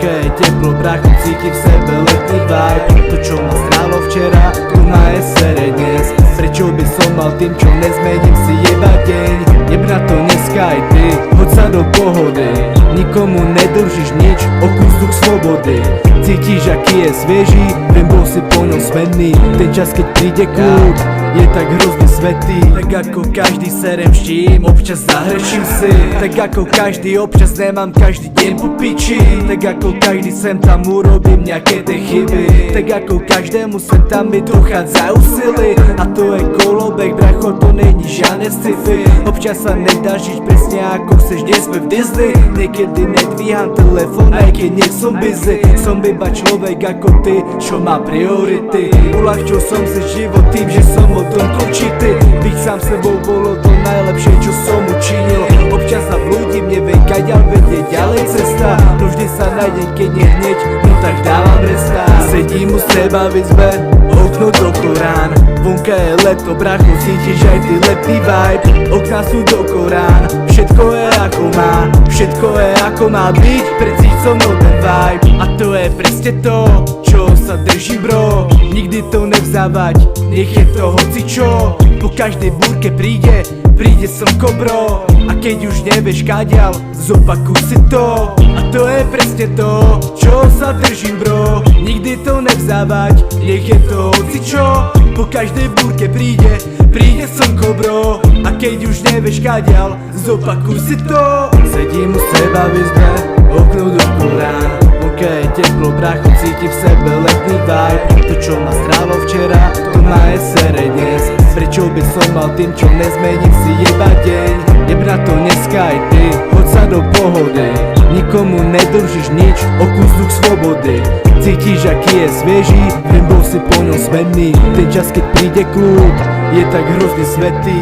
vonka je teplo, brachu, cíti v sebe letný vibe. To čo ma strálo včera, tu na SR dnes. Prečo by som mal tým, čo nezmením si jeba deň? Jeb na to dneska aj ty, hoď sa do pohody. Nikomu nedlžíš nič, o kúsok slobody. Cítiš, aký je svieži, viem, bol si po ňom smenný. Ten čas, keď príde kľud, je tak hrozne svätý. Tak ako každý serem štím, občas zahreším si. Tak ako každý, občas nemám každý deň po piči. Tak ako každý sem tam urobím nejaké tie chyby. Tak ako každému sem tam mi dochádzajú sily. A to je kolobek, bracho, to není žiadne sci-fi. Občas sa nedá žiť presne ako chceš, nie sme v Disney. Niekedy nedvíham telefón, aj keď nie som busy. Som iba človek ako ty, čo má priority. Uľahčil som si život tým, že som o tom končitý. Byť sám sebou bolo to najlepšie, čo som učinil. Občas sa vľúdim, neviem kaďal vedie ďalej cesta. No vždy sa nájdem, keď nie hneď, no tak dávam resta. Sedím u seba v izbe, okno do Korán. Vonka je leto, bracho, cítiš aj ty letný vibe. Okná sú do Korán, všetko je ako má. Všetko je ako má byť, precíť so mnou ten vibe. A to je presne to, čo sa drží bro. Nikdy to nevzávať, nech je to hocičo. Po každej búrke príde slnko bro. A keď už nevieš kadiaľ, zopakuj si to. A to je presne to, čo sa držím bro. Nikdy to nevzávať, nech je to hocičo. Po každej búrke príde slnko bro. A keď už nevieš kadiaľ, zopakuj si to. Sedím u seba v izbe, okno do Korán. Vonka je teplo, bracho, cíti v sebe letný vibe. To čo ma strálo včera, to na SR dnes. Prečo by som mal tým, čo nezmením si jeba deň? Jeb na to dneska aj ty, hoď sa do pohody. Nikomu nedlžíš nič, o kúsok slobody. Cítiš, aký je svieži, viem, bol si po ňom smenný. Ten čas, keď príde kľud, je tak hrozne svätý.